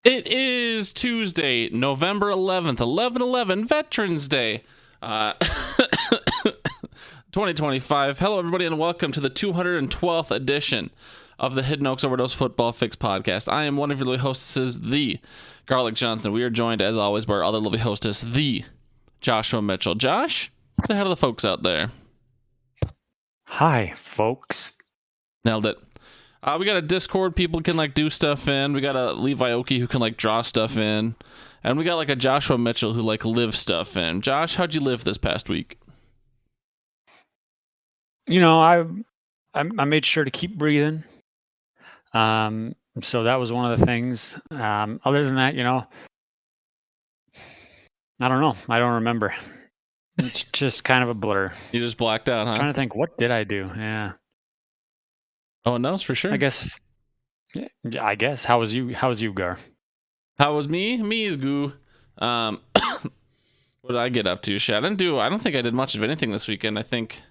It is Tuesday, November 11th, 11/11, Veterans Day, 2025. Hello, everybody, and welcome to the 212th edition of the Hidden Oaks Overdose Football Fix podcast. I am one of your lovely hostesses, the Garlic Johnson. We are joined, as always, by our other lovely hostess, the Joshua Mitchell. Josh, say hi to the folks out there. Hi, folks. Nailed it. We got a Discord people can do stuff in. We got a Levi Oki who can draw stuff in. And we got a Joshua Mitchell who live stuff in. Josh, how'd you live this past week? You know, I made sure to keep breathing. So that was one of the things. Other than that, I don't know. I don't remember. It's just kind of a blur. You just blacked out, huh? I'm trying to think, what did I do? Yeah. Oh, no, for sure. I guess. How was you, Gar? How was me? Me is goo. What did I get up to? Shit, I don't think I did much of anything this weekend. I think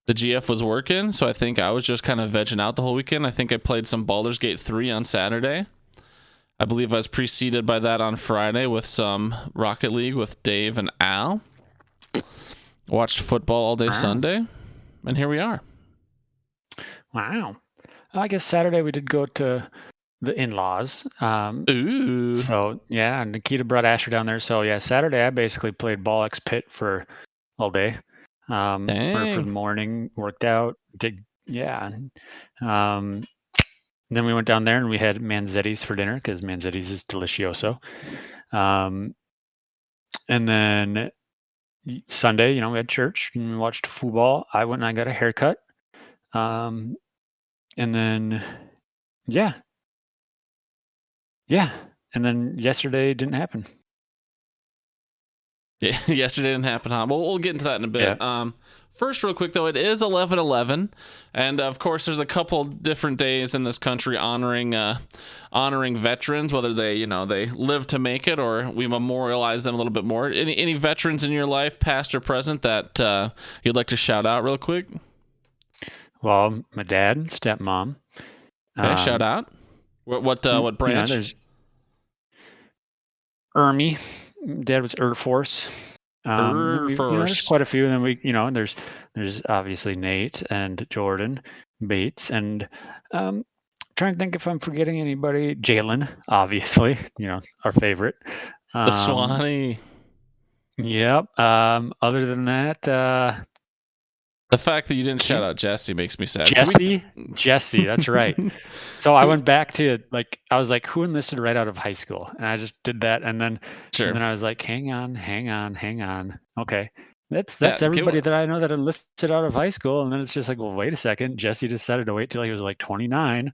the GF was working, so I think I was just kind of vegging out the whole weekend. I think I played some Baldur's Gate 3 on Saturday. I believe I was preceded by that on Friday with some Rocket League with Dave and Al. Watched football all day Sunday, and here we are. Wow. I guess Saturday we did go to the in-laws. Ooh. So, yeah, Nikita brought Asher down there. So, yeah, Saturday I basically played Ball X Pit for all day. Or for the morning, worked out, then we went down there and we had Manzetti's for dinner because Manzetti's is delicioso. And then Sunday, we had church and we watched football. I went and I got a haircut. And then, yeah. And then yesterday didn't happen. Yeah, yesterday didn't happen, huh? Well, we'll get into that in a bit. Yeah. First, real quick, though, it is 11/11, and of course, there's a couple different days in this country honoring veterans, whether they live to make it or we memorialize them a little bit more. Any veterans in your life, past or present, that you'd like to shout out real quick? Well, my dad, stepmom. Okay, shout out. What branch? There's Army. Dad was Air Force. There's quite a few, and then there's obviously Nate and Jordan Bates, and trying to think if I'm forgetting anybody. Jalen, obviously, our favorite. The Swanee. Yep. Other than that, the fact that you didn't shout out Jesse makes me sad. Jesse, that's right. So I went back to I was like, who enlisted right out of high school? And I just did that, and then I was like, hang on. Okay, that's everybody that I know that enlisted out of high school. And then it's just well, wait a second. Jesse decided to wait till he was 29.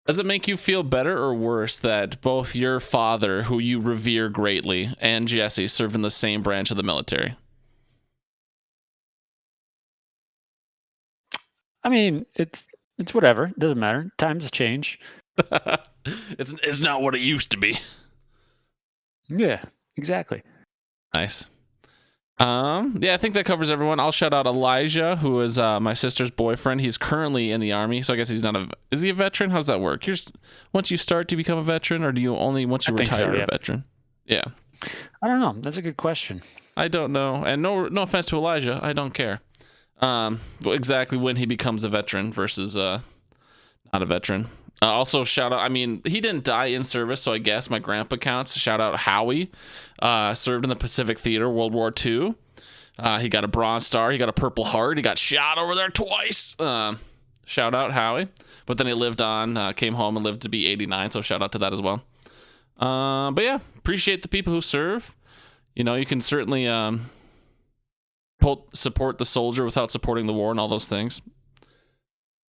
Does it make you feel better or worse that both your father, who you revere greatly, and Jesse served in the same branch of the military? I mean, it's whatever. It doesn't matter. Times change. It's not what it used to be. Yeah, exactly. Nice. Yeah, I think that covers everyone. I'll shout out Elijah, who is my sister's boyfriend. He's currently in the Army, so I guess he's not is he a veteran? How does that work? Once you start to become a veteran, or do you only once you retire a veteran? Yeah. I don't know. That's a good question. I don't know. And no offense to Elijah, I don't care. Exactly when he becomes a veteran versus not a veteran. Also shout out, he didn't die in service, so I guess my grandpa counts. Shout out Howie, served in the Pacific Theater, World War II. He got a Bronze Star, he got a Purple Heart, he got shot over there twice. Shout out Howie. But then he lived on, came home and lived to be 89, so shout out to that as well. But yeah, appreciate the people who serve. You can certainly support the soldier without supporting the war and all those things.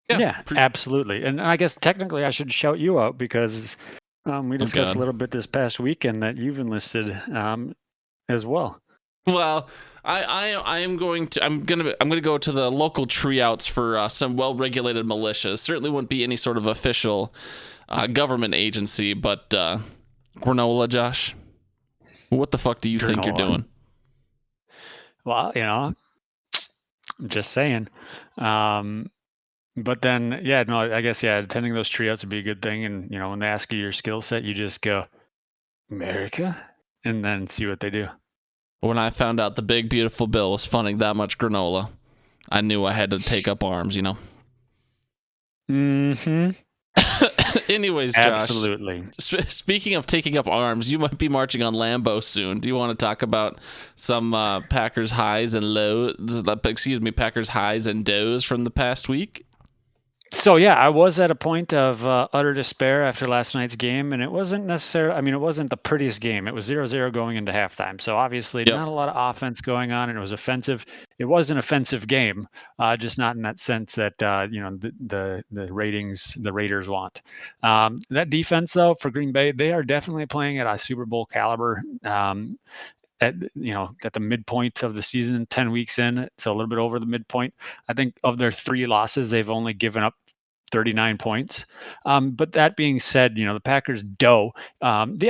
Yeah, absolutely. And I guess technically I should shout you out because we discussed a little bit this past weekend that you've enlisted as well. Well, I'm going to go to the local tree-outs for some well-regulated militias. Certainly wouldn't be any sort of official government agency, but granola, Josh, what the fuck do you think you're doing? Well, I'm just saying. But then, yeah, no, I guess, yeah, attending those tryouts would be a good thing. And, when they ask you your skill set, you just go, America, and then see what they do. When I found out the big, beautiful bill was funding that much granola, I knew I had to take up arms, Mm-hmm. Anyways, Josh. Absolutely. Speaking of taking up arms, you might be marching on Lambeau soon. Do you want to talk about some Packers highs and lows? Packers highs and lows from the past week? So, yeah, I was at a point of utter despair after last night's game, and it wasn't necessarily, it wasn't the prettiest game. It was 0-0 going into halftime. So, obviously, not a lot of offense going on, and it was offensive. It was an offensive game, just not in that sense that, the ratings the Raiders want. That defense, though, for Green Bay, they are definitely playing at a Super Bowl caliber. At the midpoint of the season, 10 weeks in, so a little bit over the midpoint. I think of their 3 losses, they've only given up 39 points. But that being said, the Packers the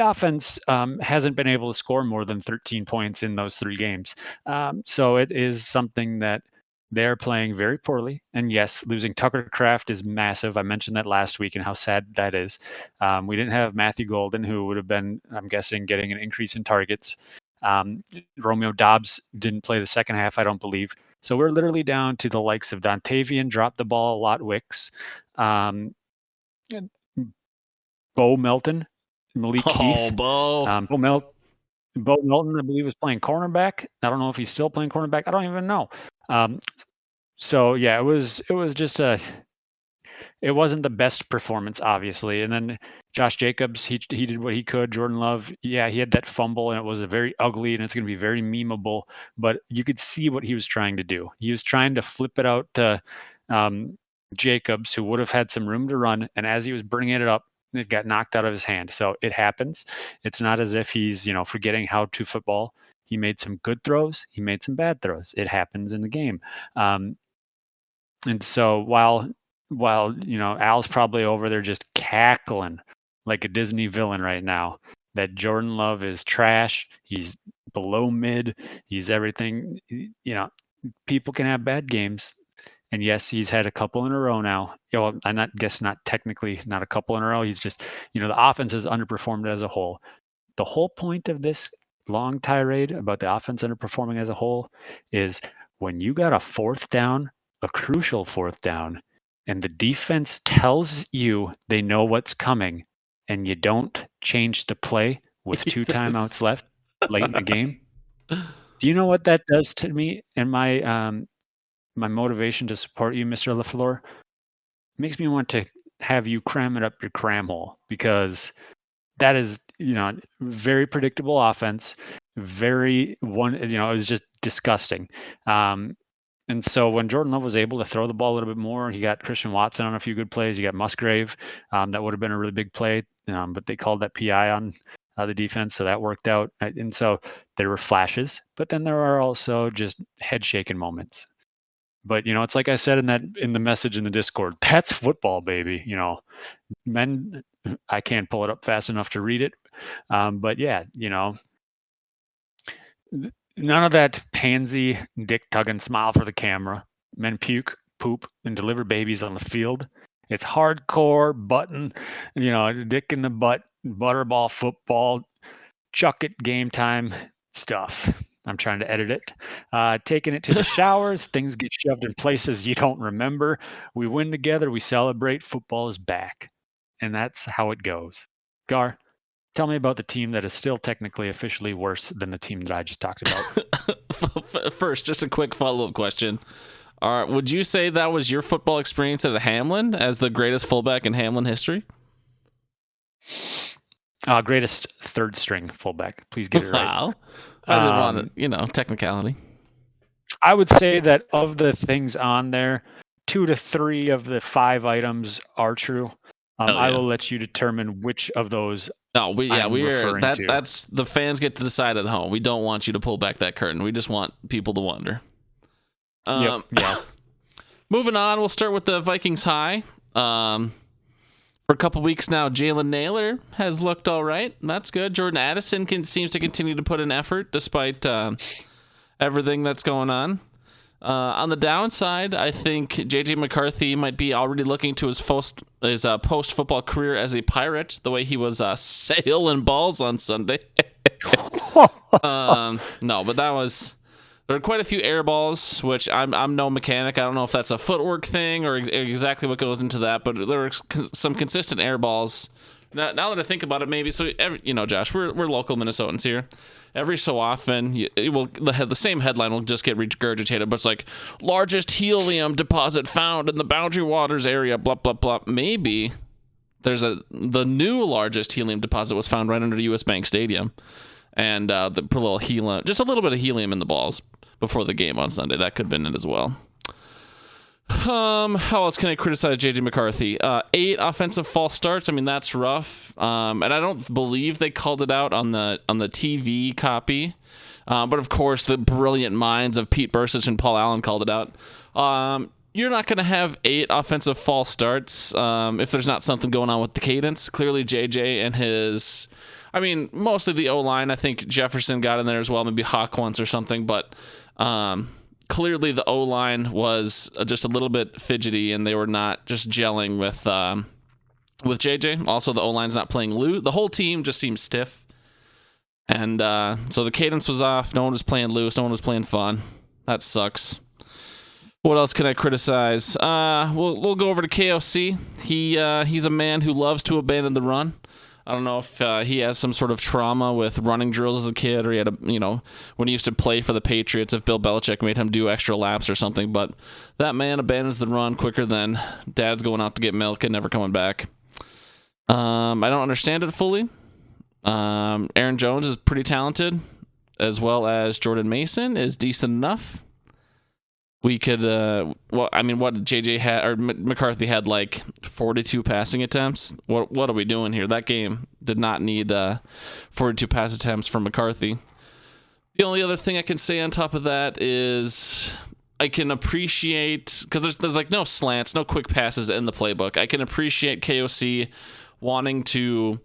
offense hasn't been able to score more than 13 points in those 3 games. So it is something that they're playing very poorly. And yes, losing Tucker Kraft is massive. I mentioned that last week and how sad that is. We didn't have Matthew Golden, who would have been, I'm guessing, getting an increase in targets. Romeo Doubs didn't play the second half, I don't believe. So we're literally down to the likes of Dontavian, dropped the ball a lot, Wicks, Bo Melton, Malik Heath. Bo. Bo Melton, I believe, was playing cornerback. I don't know if he's still playing cornerback. I don't even know. So yeah, it was just it wasn't the best performance, obviously. And then Josh Jacobs, he did what he could. Jordan Love, yeah, he had that fumble, and it was a very ugly, and it's going to be very memeable. But you could see what he was trying to do. He was trying to flip it out to Jacobs, who would have had some room to run. And as he was bringing it up, it got knocked out of his hand. So it happens. It's not as if he's, forgetting how to football. He made some good throws. He made some bad throws. It happens in the game. And so while Al's probably over there just cackling like a Disney villain right now, that Jordan Love is trash. He's below mid. He's everything. People can have bad games. And yes, he's had a couple in a row now. Not technically not a couple in a row. He's just, the offense has underperformed as a whole. The whole point of this long tirade about the offense underperforming as a whole is when you got a 4th down, a crucial 4th down, and the defense tells you they know what's coming, and you don't change the play with 2 timeouts left late in the game. Do you know what that does to me and my motivation to support you, Mr. LaFleur? It makes me want to have you cram it up your cram hole, because that is, very predictable offense. It was just disgusting. And so when Jordan Love was able to throw the ball a little bit more, he got Christian Watson on a few good plays. You got Musgrave. That would have been a really big play, but they called that PI on the defense, so that worked out. And so there were flashes, but then there are also just head-shaking moments. But it's like I said in the message in the Discord, that's football, baby. Men, I can't pull it up fast enough to read it, but yeah, none of that pansy dick tugging smile for the camera. Men puke, poop, and deliver babies on the field. It's hardcore button, dick in the butt, butterball football, chuck it game time stuff. I'm trying to edit it. Taking it to the showers. Things get shoved in places you don't remember. We win together. We celebrate. Football is back. And that's how it goes. Gar, tell me about the team that is still technically officially worse than the team that I just talked about. First, just a quick follow-up question. Would you say that was your football experience at Hamlin as the greatest fullback in Hamlin history? Greatest 3rd string fullback. Please get it right. Wow. I didn't want technicality. I would say that of the things on there, 2 to 3 of the 5 items are true. I will let you determine which of those. That's the fans get to decide at home. We don't want you to pull back that curtain. We just want people to wonder. Yeah. Moving on, we'll start with the Vikings high. For a couple weeks now, Jalen Naylor has looked all right. That's good. Jordan Addison seems to continue to put in effort despite everything that's going on. On the downside, I think JJ McCarthy might be already looking to his post-football career as a Pirate, the way he was sailing balls on Sunday. No, but there were quite a few air balls, which I'm no mechanic. I don't know if that's a footwork thing or exactly what goes into that, but there were some consistent air balls. Now that I think about it, maybe Josh, we're local Minnesotans here. Every so often, the same headline will just get regurgitated, but it's like largest helium deposit found in the Boundary Waters area. Blah blah blah. Maybe the new largest helium deposit was found right under the U.S. Bank Stadium, and put a little helium, just a little bit of helium in the balls before the game on Sunday. That could have been it as well. How else can I criticize JJ McCarthy? 8 offensive false starts. I mean, that's rough. And I don't believe they called it out on the TV copy. But of course, the brilliant minds of Pete Bursich and Paul Allen called it out. You're not going to have 8 offensive false starts if there's not something going on with the cadence. Clearly, JJ and mostly the O-line. I think Jefferson got in there as well, maybe Hawk once or something, but clearly the O-line was just a little bit fidgety, and they were not just gelling with JJ. Also, the O-line's not playing loose. The whole team just seems stiff, and so the cadence was off. No one was playing loose. No one was playing fun. That sucks. What else can I criticize? We'll go over to KOC. He's a man who loves to abandon the run. I don't know if he has some sort of trauma with running drills as a kid, or he had when he used to play for the Patriots, if Bill Belichick made him do extra laps or something. But that man abandons the run quicker than dad's going out to get milk and never coming back. I don't understand it fully. Aaron Jones is pretty talented, as well as Jordan Mason is decent enough. We could, what JJ had, or McCarthy had like 42 passing attempts. What are we doing here? That game did not need 42 pass attempts from McCarthy. The only other thing I can say on top of that is I can appreciate, because there's like no slants, no quick passes in the playbook. I can appreciate KOC wanting to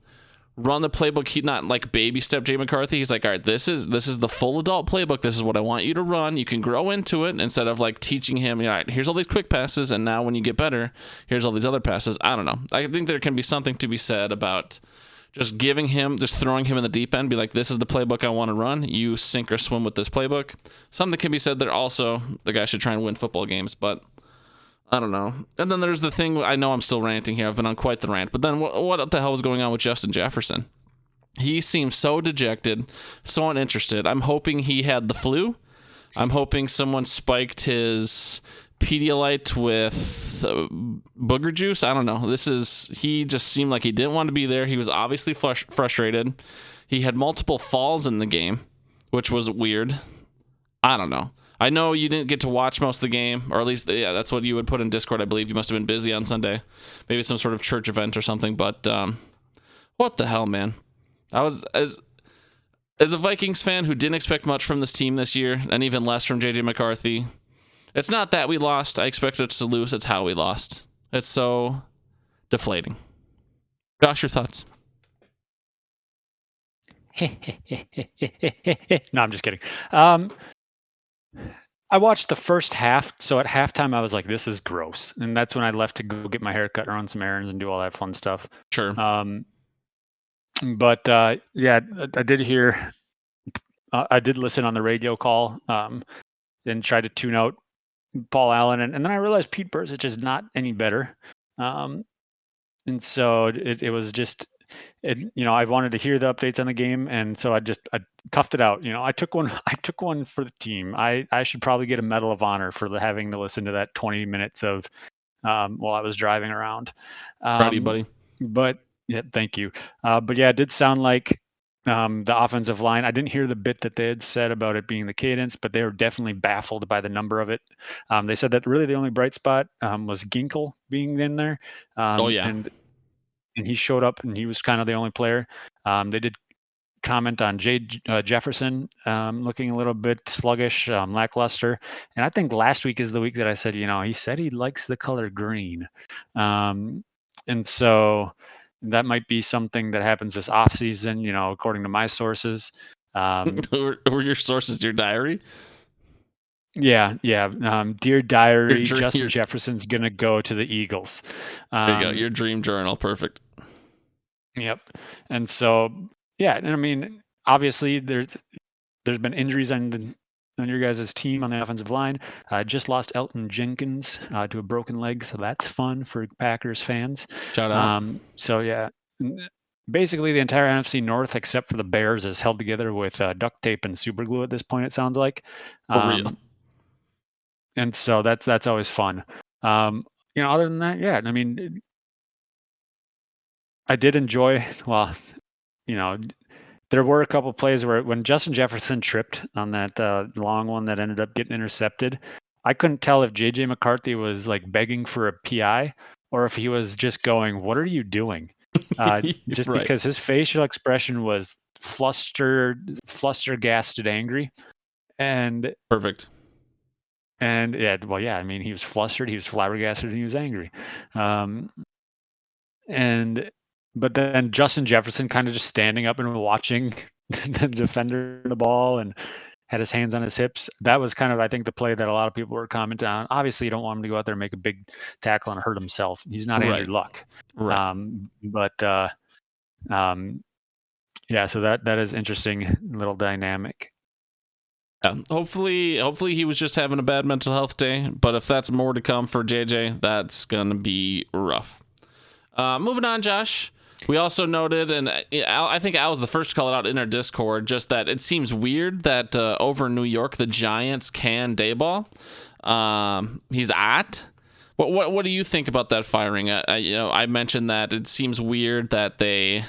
run the playbook. He not like baby step Jay McCarthy. He's like, all right, this is the full adult playbook. This is what I want you to run. You can grow into it, instead of like teaching him, all right, here's all these quick passes, and now when you get better, here's all these other passes. I don't know. I think there can be something to be said about just throwing him in the deep end, be like, this is the playbook I want to run. You sink or swim with this playbook. Something can be said there also. The guy should try and win football games, but I don't know. And then there's the thing, I know I'm still ranting here. I've been on quite the rant. But then what the hell was going on with Justin Jefferson? He seems so dejected, so uninterested. I'm hoping he had the flu. I'm hoping someone spiked his Pedialyte with booger juice. I don't know. He just seemed like he didn't want to be there. He was obviously frustrated. He had multiple falls in the game, which was weird. I don't know. I know you didn't get to watch most of the game, or at least, yeah, that's what you would put in Discord, I believe. You must have been busy on Sunday. Maybe some sort of church event or something, but what the hell, man? I was, as a Vikings fan who didn't expect much from this team this year, and even less from JJ McCarthy, it's not that we lost. I expected us to lose. It's how we lost. It's so deflating. Josh, your thoughts? No, I'm just kidding. I watched the first half, so at halftime I was like, this is gross. And that's when I left to go get my hair cut and run some errands and do all that fun stuff. Sure. But yeah, I did hear, I did listen on the radio call and tried to tune out Paul Allen. And then I realized Pete Bursich is not any better. And so it was just, I wanted to hear the updates on the game, and so I toughed it out. I took one for the team. I should probably get a Medal of Honor for having to listen to that 20 minutes of while I was driving around. Proud of you, buddy. But yeah, thank you. But yeah, it did sound like the offensive line. I didn't hear the bit that they had said about it being the cadence, but they were definitely baffled by the number of it. They said that really the only bright spot was Ginkle being in there. Oh yeah. And he showed up, and he was kind of the only player. They did comment on Jefferson looking a little bit sluggish, lackluster. And I think last week is the week that I said, he said he likes the color green. And so that might be something that happens this offseason, according to my sources. Were your sources your diary? Yeah, yeah. Dear Diary, Your Justin your Jefferson's gonna go to the Eagles. there you go. Um, Your dream journal, perfect. yep. And so, yeah, and I mean, obviously, there's been injuries on your guys' team on the offensive line. Just lost Elton Jenkins to a broken leg, so that's fun for Packers fans. Shout out So yeah, n- basically the entire NFC North except for the Bears is held together with duct tape and super glue at this point. It sounds like, for real. um, and so that's always fun. Um, other than that, yeah, I mean, I did enjoy. Well, you know, there were a couple plays where when Justin Jefferson tripped on that long one that ended up getting intercepted, I couldn't tell if JJ McCarthy was like begging for a PI or if he was just going, "What are you doing?" Just Right. because his facial expression was flabbergasted, angry, and Perfect. yeah, well, yeah, I mean, he was flustered, he was flabbergasted, and he was angry. Um, and but then Justin Jefferson kind of just standing up and watching the defender the ball and had his hands on his hips. That was kind of, I think, the play that a lot of people were commenting on. Obviously, you don't want him to go out there and make a big tackle and hurt himself. He's not Andrew Right. Luck. Right. But yeah, so that is interesting little dynamic. Yeah. Hopefully he was just having a bad mental health day. But if that's more to come for JJ, that's gonna be rough. Moving on, Josh. We also noted, and I think Al was the first to call it out in our Discord, just that it seems weird that over in New York the Giants can Dayball. He's at. What do you think about that firing? I mentioned that it seems weird that they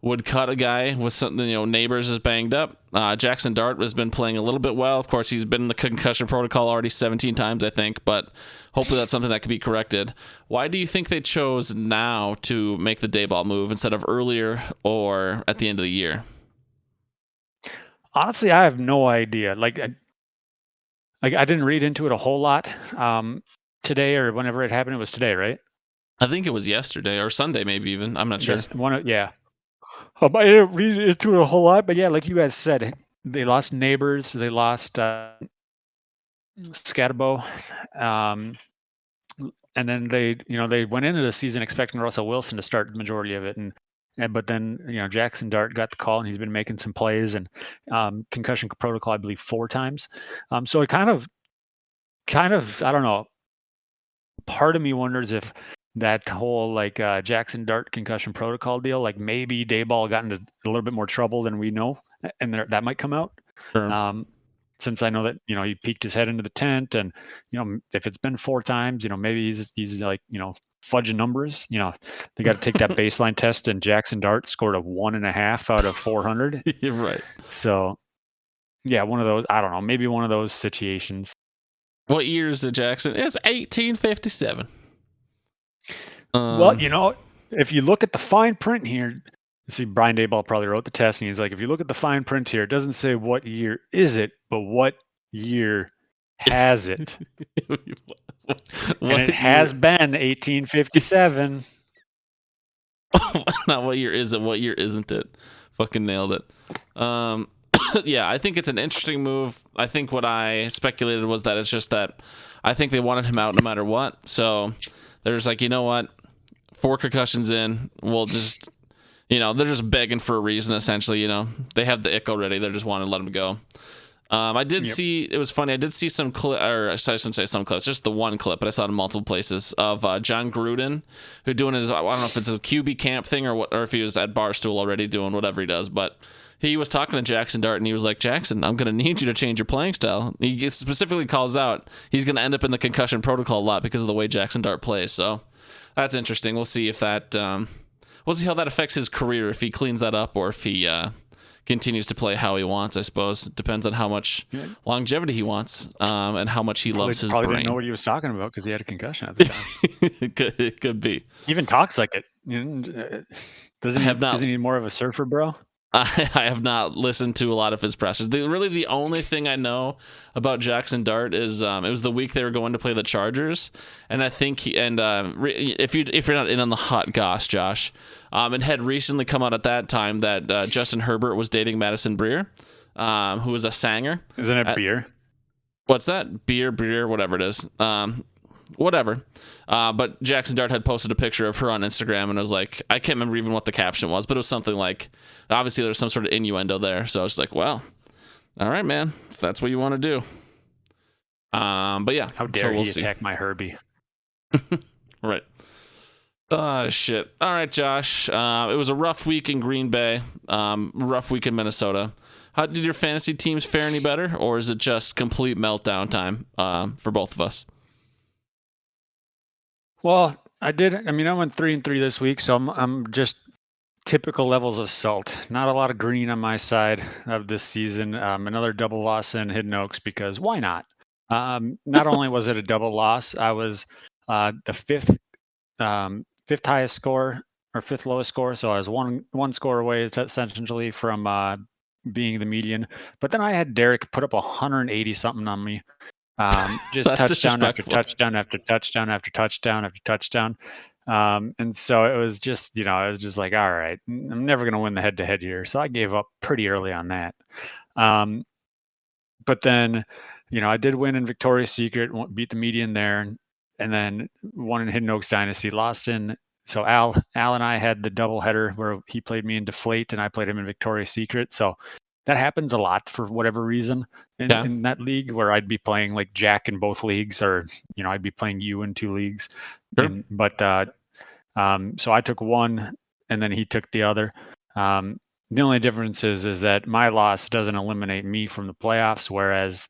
would cut a guy with something. Neighbors is banged up. Jackson Dart has been playing a little bit well. Of course, he's been in the concussion protocol already 17 times, I think, but hopefully that's something that can be corrected. Why do you think they chose now to make the day ball move instead of earlier or at the end of the year? Honestly, I have no idea. I didn't read into it a whole lot today or whenever it happened. It was today, right? I think it was yesterday or Sunday, maybe even. I'm not sure. Yes, yeah. I didn't read into it a whole lot, but yeah, like you guys said, they lost Neighbors, they lost Scatterbo, and then they went into the season expecting Russell Wilson to start the majority of it, and but then Jackson Dart got the call and he's been making some plays and concussion protocol, I believe 4 times. So it kind of I don't know. Part of me wonders if that whole Jackson Dart concussion protocol deal, like maybe Dayball got into a little bit more trouble than we know, and that might come out. Sure. Since I know that he peeked his head into the tent, and if it's been 4 times, maybe he's like fudging numbers. They got to take that baseline test, and Jackson Dart scored a 1.5 out of 400. You're right. So yeah, one of those. I don't know, maybe one of those situations. What year is it, Jackson? It's 1857. Well, if you look at the fine print here, see, Brian Dayball probably wrote the test, and he's like, if you look at the fine print here, it doesn't say what year is it, but what year has it? And it has been 1857. Not what year is it, what year isn't it? Fucking nailed it. Yeah, I think it's an interesting move. I think what I speculated was that it's just that I think they wanted him out no matter what. So they're just like, you know what? 4 concussions in, we'll just, they're just begging for a reason, essentially. They have the ick already. They just want to let him go. I did see, it was funny, I did see some clip, or I shouldn't say some clips, just the one clip, but I saw it in multiple places, of John Gruden, who doing his, I don't know if it's his QB camp thing or what, or if he was at Barstool already doing whatever he does, but he was talking to Jackson Dart, and he was like, Jackson, I'm going to need you to change your playing style. He specifically calls out he's going to end up in the concussion protocol a lot because of the way Jackson Dart plays, so that's interesting. We'll see if that, we'll see how that affects his career, if he cleans that up or if he continues to play how he wants. I suppose it depends on how much longevity he wants, and how much he loves his brain. Probably didn't know what he was talking about because he had a concussion at the time. It could be. He even talks like it. Isn't he more of a surfer bro? I have not listened to a lot of his pressers. Really, the only thing I know about Jackson Dart is it was the week they were going to play the Chargers, and I think if you're not in on the hot goss, Josh, it had recently come out at that time that Justin Herbert was dating Madison Beer, who was a sanger. Isn't it beer? what's that? Beer, whatever it is. Whatever. But Jackson Dart had posted a picture of her on Instagram, and I was like, I can't remember even what the caption was, but it was something like, obviously there's some sort of innuendo there. So I was like, well, all right, man, if that's what you want to do. But yeah. How dare he attack my Herbie? Right. Shit. All right, Josh. It was a rough week in Green Bay, rough week in Minnesota. How did your fantasy teams fare any better, or is it just complete meltdown time for both of us? Well, I went 3-3 this week, so I'm just typical levels of salt. Not a lot of green on my side of this season. Another double loss in Hidden Oaks because why not? Not only was it a double loss, I was the fifth highest score or fifth lowest score, so I was one score away essentially from being the median. But then I had Derek put up 180 something on me. Just touchdown after touchdown after touchdown after touchdown after touchdown. And so it was just, like, all right, I'm never going to win the head-to-head here. So I gave up pretty early on that. But then, I did win in Victoria's Secret, beat the median there, and then won in Hidden Oaks Dynasty, lost in. So Al and I had the double header where he played me in Deflate and I played him in Victoria's Secret. So that happens a lot for whatever reason in that league, where I'd be playing like Jack in both leagues, or I'd be playing you in two leagues. Sure. So I took one and then he took the other. The only difference is that my loss doesn't eliminate me from the playoffs, whereas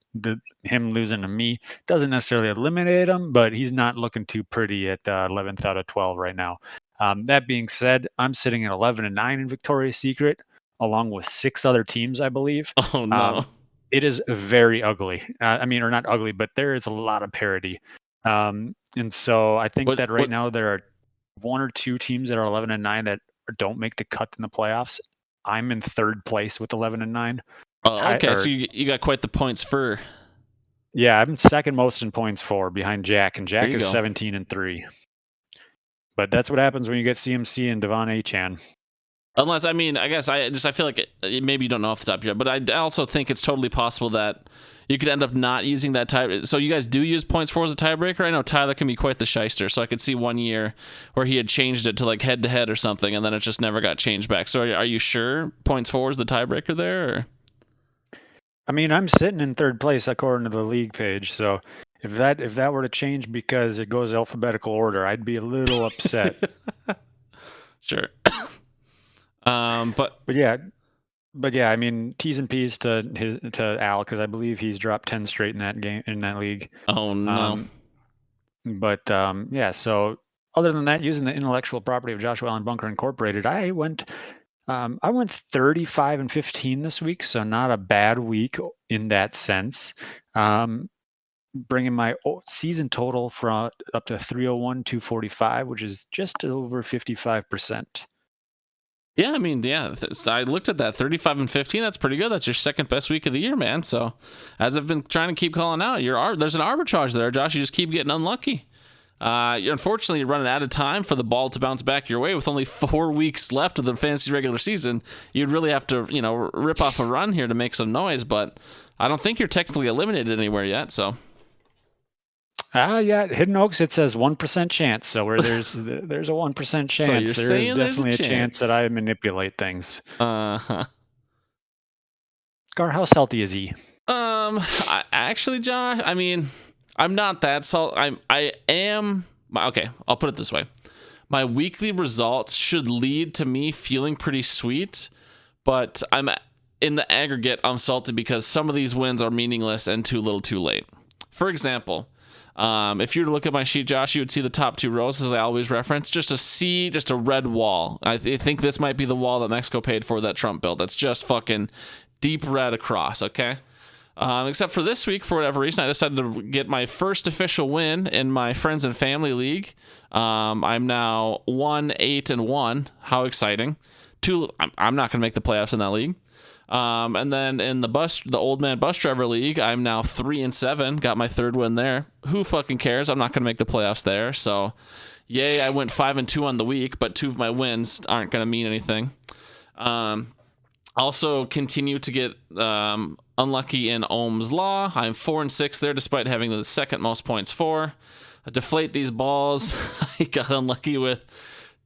him losing to me doesn't necessarily eliminate him, but he's not looking too pretty at 11th out of 12 right now. That being said, I'm sitting at 11-9 in Victoria's Secret, along with 6 other teams, I believe. Oh, no. It is very ugly. Or not ugly, but there is a lot of parity. And so I think that right now there are 1 or 2 teams that are 11-9 that don't make the cut in the playoffs. I'm in 3rd place with 11-9. Oh, okay. So you got quite the points for. Yeah, I'm second most in points for behind Jack, and Jack is 17-3. But that's what happens when you get CMC and Devon Achane. Unless, I guess I feel like maybe you don't know off the top yet, but I also think it's totally possible that you could end up not using that tie. So you guys do use points for as a tiebreaker? I know Tyler can be quite the shyster, so I could see one year where he had changed it to like head to head or something, and then it just never got changed back. So are you sure points for is the tiebreaker there? Or? I'm sitting in 3rd place according to the league page, so if that were to change because it goes alphabetical order, I'd be a little upset. Sure. But yeah, T's and P's to Al, because I believe he's dropped 10 straight in that league. Oh no. So other than that, using the intellectual property of Joshua Allen Bunker Incorporated, I went 35-15 this week, so not a bad week in that sense. Bringing my season total from up to 301-245, which is just over 55%. Yeah, I looked at that 35-15. That's pretty good. That's your 2nd best week of the year, man. So, as I've been trying to keep calling out, there's an arbitrage there, Josh. You just keep getting unlucky. Unfortunately, you're running out of time for the ball to bounce back your way. With only 4 weeks left of the fantasy regular season, you'd really have to, rip off a run here to make some noise. But I don't think you're technically eliminated anywhere yet. So. Yeah, Hidden Oaks, it says 1% chance. So where there's a 1% chance, so there's definitely a chance that I manipulate things. Uh-huh. Gar, how salty is he? Actually, Josh, I'm not that salty. I am. Okay, I'll put it this way. My weekly results should lead to me feeling pretty sweet, but in the aggregate, I'm salty because some of these wins are meaningless and too little too late. For example, if you were to look at my sheet, Josh, you would see the top 2 rows, as I always reference, just a red wall. I think this might be the wall that Mexico paid for that Trump built. That's just fucking deep red across, okay? Except for this week, for whatever reason, I decided to get my first official win in my friends and family league. I'm now 1-8-1. How exciting. I'm not going to make the playoffs in that league. And then in the old man bus driver league, I'm now 3-7. Got my 3rd win there. Who fucking cares? I'm not going to make the playoffs there. So, yay, I went 5-2 on the week, but 2 of my wins aren't going to mean anything. Also continue to get unlucky in Ohm's Law. I'm 4-6 there, despite having the second most points for. Deflate these balls. I got unlucky with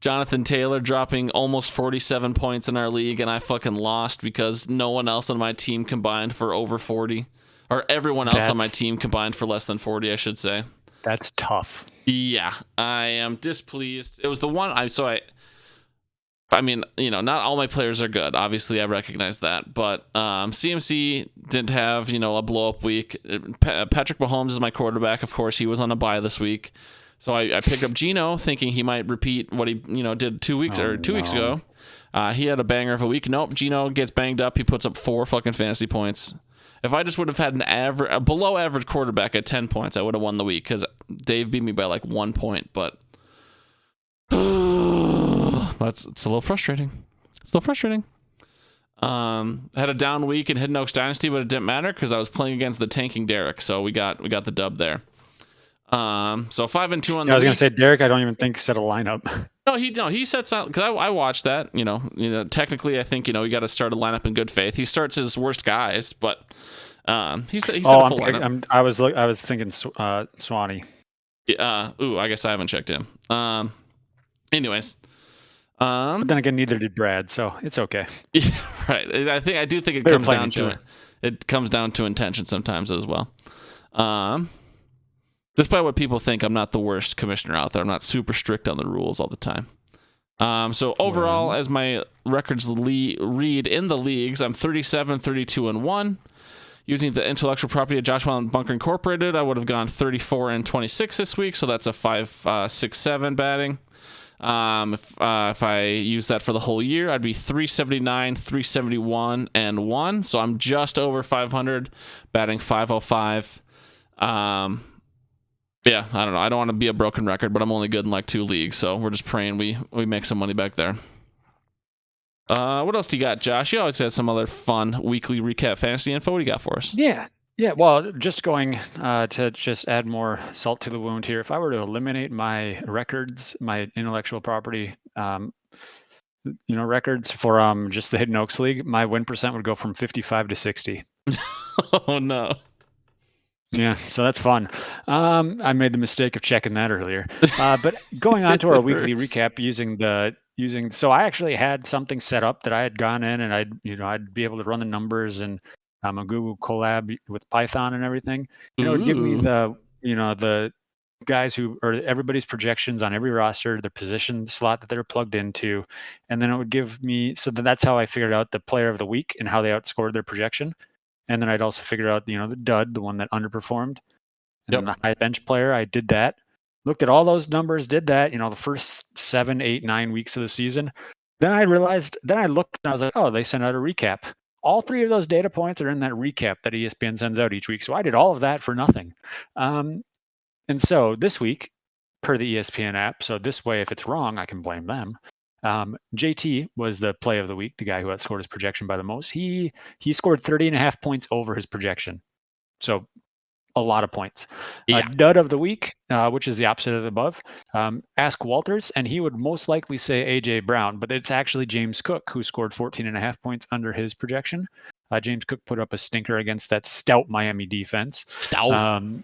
Jonathan Taylor dropping almost 47 points in our league, and I fucking lost because no one else on my team combined for over 40. Or everyone else on my team combined for less than 40, I should say. That's tough. Yeah, I am displeased. It was the one I mean, not all my players are good. Obviously, I recognize that. But CMC didn't have, a blow-up week. Patrick Mahomes is my quarterback. Of course, he was on a bye this week. So I picked up Geno, thinking he might repeat what he, did 2 weeks weeks ago. He had a banger of a week. Nope, Geno gets banged up. He puts up 4 fucking fantasy points. If I just would have had a below-average quarterback at 10 points, I would have won the week because Dave beat me by like 1 point. But it's a little frustrating. I had a down week in Hidden Oaks Dynasty, but it didn't matter because I was playing against the tanking Derek, so we got the dub there. So 5-2 on the I was going to say, Derek, I don't even think set a lineup. No, he sets out because I watched that. Technically, I think we got to start a lineup in good faith. He starts his worst guys, but he set a full lineup. I was thinking Swanee. I guess I haven't checked him. Anyways. But then again, neither did Brad, so it's okay. Yeah, right. I do think it comes down to it. It comes down to intention sometimes as well. Despite what people think, I'm not the worst commissioner out there. I'm not super strict on the rules all the time. So overall, as my records read in the leagues, I'm 37, 32, and 1. Using the intellectual property of Joshua Allen Bunker Incorporated, I would have gone 34 and 26 this week, so that's a 5, 6, 7 batting. If I use that for the whole year, I'd be 379, 371, and 1. So I'm just over 500, batting 505. Yeah, I don't know. I don't want to be a broken record, but I'm only good in like 2 leagues, so we're just praying we make some money back there. What else do you got, Josh? You always had some other fun weekly recap fantasy info. What do you got for us? Yeah. Well, just going to just add more salt to the wound here. If I were to eliminate my records, my intellectual property, records for just the Hidden Oaks League, my win percent would go from 55 to 60. Oh no. Yeah, so that's fun. I made the mistake of checking that earlier. But going on to our weekly recap so I actually had something set up that I had gone in and I'd be able to run the numbers and a Google Colab with Python and everything. It would give me the guys or everybody's projections on every roster, their position slot that they're plugged into, and then it would give me that's how I figured out the player of the week and how they outscored their projection. And then I'd also figure out, the dud, the one that underperformed. And then the high bench player, I did that. Looked at all those numbers, did that, the first 7, 8, 9 weeks of the season. Then I looked and I was like, oh, they sent out a recap. All 3 of those data points are in that recap that ESPN sends out each week. So I did all of that for nothing. And so this week, per the ESPN app, so this way, if it's wrong, I can blame them. JT was the play of the week, the guy who outscored his projection by the most. He scored 30.5 points over his projection. So a lot of points. Yeah. Dud of the week, which is the opposite of the above. Ask Walters, and he would most likely say AJ Brown, but it's actually James Cook who scored 14.5 points under his projection. James Cook put up a stinker against that stout Miami defense. And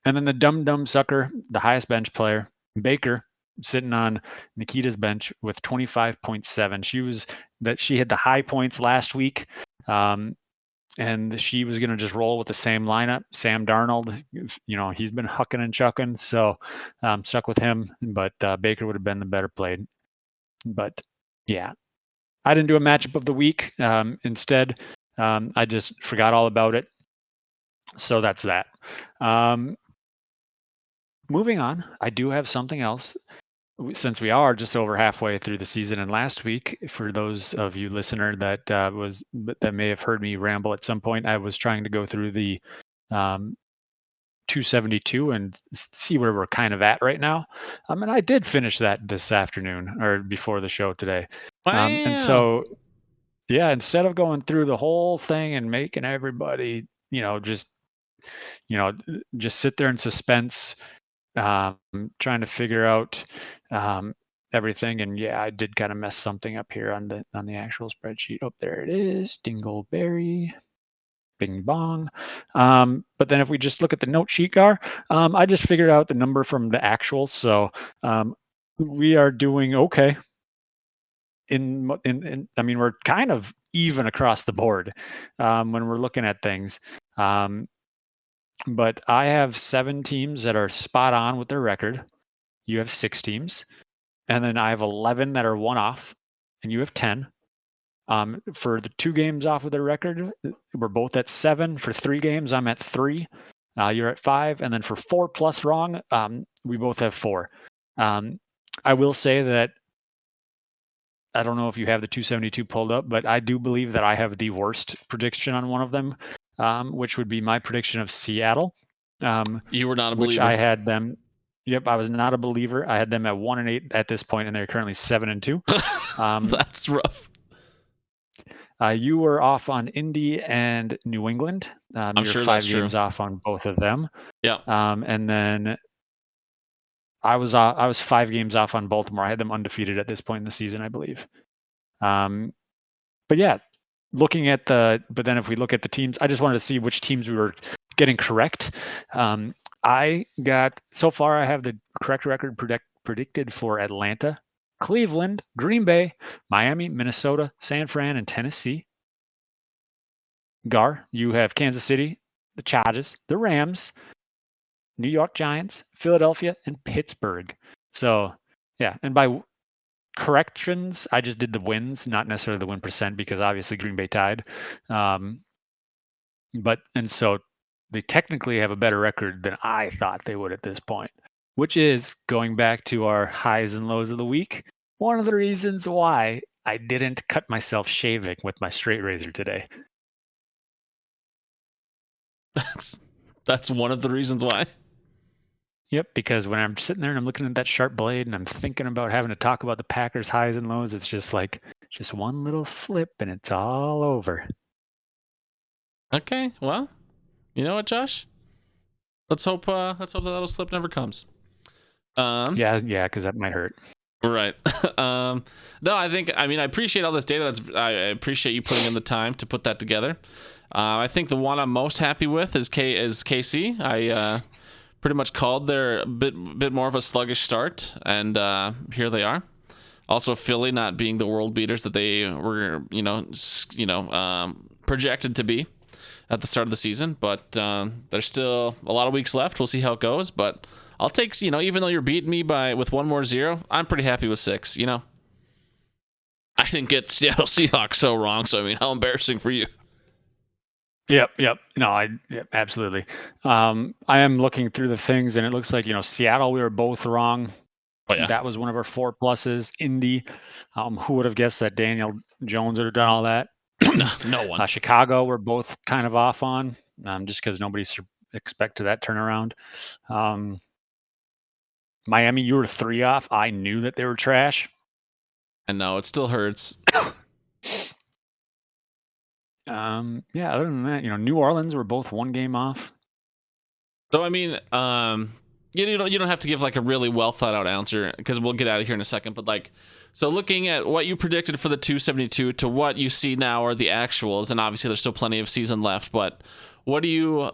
then the dumb sucker, the highest bench player, Baker, sitting on Nikita's bench with 25.7. She had the high points last week, and she was going to just roll with the same lineup. Sam Darnold, he's been hucking and chucking, so stuck with him. But Baker would have been the better played. But yeah, I didn't do a matchup of the week. Instead, I just forgot all about it. So that's that. Moving on, I do have something else. Since we are just over halfway through the season, and last week, for those of you listener that may have heard me ramble at some point, I was trying to go through the 272 and see where we're kind of at right now. And I did finish that this afternoon or before the show today. Wow. And so, yeah, instead of going through the whole thing and making everybody, just sit there in suspense, trying to figure out everything, and yeah, I did kind of mess something up here on the actual spreadsheet. Oh, there it is, Dingleberry. Bing bong. But then if we just look at the note sheet, Gar, I just figured out the number from the actual. So we are doing okay. I mean, we're kind of even across the board when we're looking at things. But I have 7 teams that are spot on with their record. You have 6 teams. And then I have 11 that are one off, and you have 10. For the 2 games off of their record, we're both at 7. For 3 games, I'm at 3. You're at 5. And then for 4 plus wrong, we both have 4. I will say that I don't know if you have the 272 pulled up, but I do believe that I have the worst prediction on one of them, which would be my prediction of Seattle. You were not a believer. Which I had them. Yep, I was not a believer. I had them at 1-8 at this point, and they're currently 7-2. That's rough. You were off on Indy and New England. I'm sure 5 games off on both of them. Yeah. And then I was 5 games off on Baltimore. I had them undefeated at this point in the season, I believe. But yeah, but then if we look at the teams, I just wanted to see which teams we were getting correct. So far I have the correct record predicted for Atlanta, Cleveland, Green Bay, Miami, Minnesota, San Fran, and Tennessee. Gar, you have Kansas City, the Chargers, the Rams, New York Giants, Philadelphia, and Pittsburgh. So, yeah, and by corrections, I just did the wins, not necessarily the win percent, because obviously Green Bay tied. So they technically have a better record than I thought they would at this point, which is going back to our highs and lows of the week. One of the reasons why I didn't cut myself shaving with my straight razor today. That's one of the reasons why. Yep, because when I'm sitting there and I'm looking at that sharp blade and I'm thinking about having to talk about the Packers' highs and lows, it's just one little slip and it's all over. Okay, well, you know what, Josh? Let's hope that little slip never comes. Yeah, because that might hurt. Right. No, I appreciate all this data. I appreciate you putting in the time to put that together. I think the one I'm most happy with is KC. I pretty much called their bit more of a sluggish start, and here they are. Also, Philly not being the world beaters that they were, projected to be at the start of the season. But there's still a lot of weeks left. We'll see how it goes. But I'll take, even though you're beating me with 1 more 0, I'm pretty happy with 6. I didn't get Seattle Seahawks so wrong. So how embarrassing for you. Yep. No, absolutely. I am looking through the things, and it looks like, Seattle, we were both wrong. Oh, yeah. That was one of our 4 pluses. Indy, who would have guessed that Daniel Jones would have done all that? No one. Chicago, we're both kind of off on, just because nobody expected that turnaround. Miami, you were 3 off. I knew that they were trash. And no, it still hurts. Yeah, other than that, New Orleans were both 1 game off. So, you don't have to give a really well thought out answer, because we'll get out of here in a second. But so looking at what you predicted for the 272 to what you see now are the actuals, and obviously there's still plenty of season left. But who do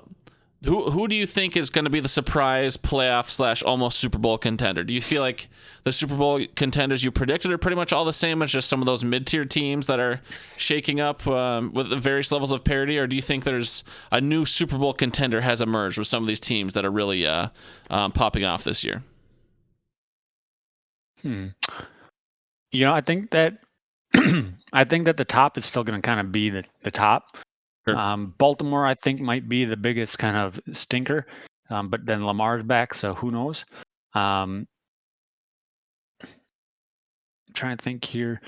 you think is going to be the surprise playoff / almost Super Bowl contender? Do you feel like the Super Bowl contenders you predicted are pretty much all the same as just some of those mid-tier teams that are shaking up with the various levels of parity? Or do you think there's a new Super Bowl contender has emerged with some of these teams that are really popping off this year? I think that the top is still going to kind of be the top. Sure. Baltimore, I think, might be the biggest kind of stinker, but then Lamar's back, so who knows? I'm trying to think here.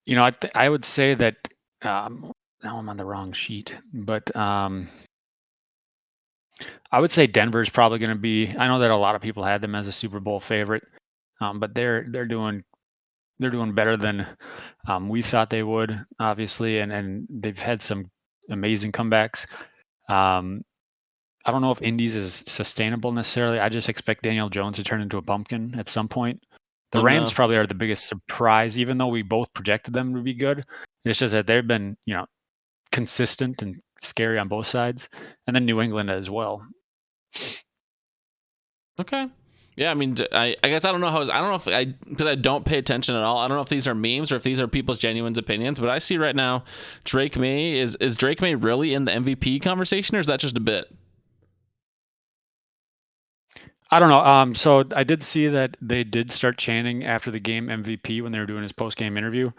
I would say that now I'm on the wrong sheet, but I would say Denver's probably going to be. I know that a lot of people had them as a Super Bowl favorite, but they're doing better than we thought they would, obviously, and they've had some amazing comebacks. I don't know if Indy's is sustainable necessarily. I just expect Daniel Jones to turn into a pumpkin at some point. The Rams probably are the biggest surprise, even though we both projected them to be good. It's just that they've been, consistent and scary on both sides, and then New England as well. Okay. Yeah, I mean, I guess I don't know because I don't pay attention at all. I don't know if these are memes or if these are people's genuine opinions, but I see right now Drake May is Drake May really in the MVP conversation, or is that just a bit? I don't know. So I did see that they did start chanting after the game MVP when they were doing his post-game interview,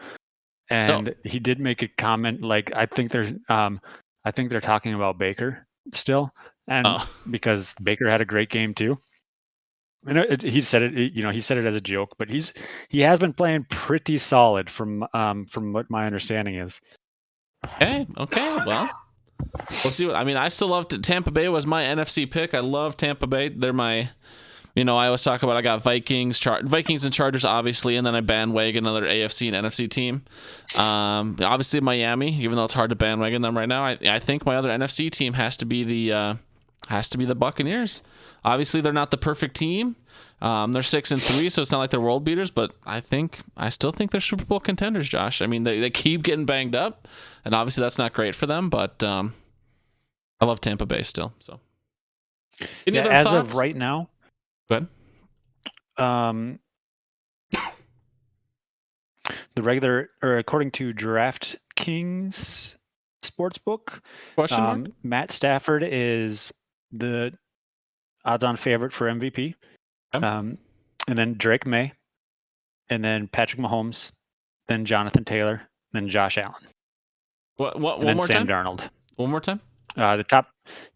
and he did make a comment like, I think they're talking about Baker still, and because Baker had a great game too. He said it. He said it as a joke, but he has been playing pretty solid from what my understanding is. Okay. Well, we'll see. I still love Tampa Bay was my NFC pick. I love Tampa Bay. They're my, I always talk about I got Vikings and Chargers obviously, and then I bandwagon another AFC and NFC team. Obviously Miami, even though it's hard to bandwagon them right now. I think my other NFC team has to be the Buccaneers. Obviously, they're not the perfect team. They're 6-3, so it's not like they're world beaters. But I still think they're Super Bowl contenders, Josh. They keep getting banged up, and obviously that's not great for them. But I love Tampa Bay still. So, as thoughts? Of right now, go ahead. The regular, or according to DraftKings Sportsbook, Matt Stafford is the odds-on favorite for MVP. And then Drake May, and then Patrick Mahomes, then Jonathan Taylor, then Josh Allen. What one more Sam time? Darnold. One more time? The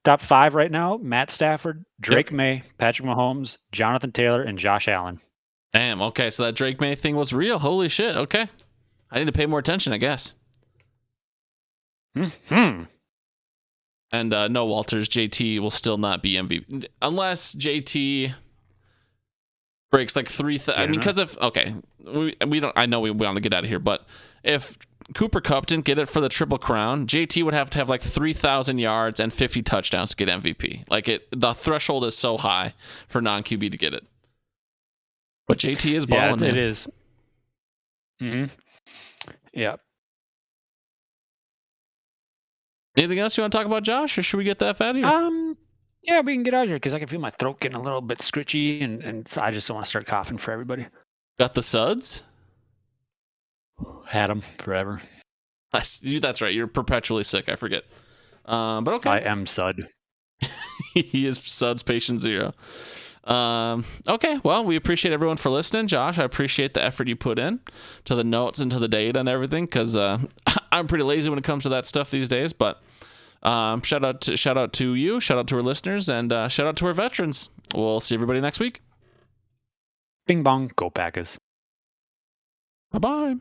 top 5 right now: Matt Stafford, Drake May, Patrick Mahomes, Jonathan Taylor, and Josh Allen. Damn. Okay, so that Drake May thing was real. Holy shit. Okay, I need to pay more attention, I guess. Hmm. And no, Walters, JT will still not be MVP unless JT breaks like 3,000. Because if we don't. I know we want to get out of here, but if Cooper Kupp didn't get it for the Triple Crown, JT would have to have like 3,000 yards and 50 touchdowns to get MVP. The threshold is so high for non-QB to get it. But JT is balling. Yeah, it is. Yeah. Anything else you want to talk about, Josh, or should we get that out of here? Yeah, we can get out of here because I can feel my throat getting a little bit scritchy, and so I just don't want to start coughing for everybody. Got the suds? Had them forever. That's right. You're perpetually sick. I forget. But okay. I am Sud. He is Sud's patient zero. Okay, well, we appreciate everyone for listening. Josh, I appreciate the effort you put in to the notes and to the data and everything, because I'm pretty lazy when it comes to that stuff these days. But shout out to you, shout out to our listeners, and shout out to our veterans. We'll see everybody next week. Bing bong, go Packers. Bye-bye.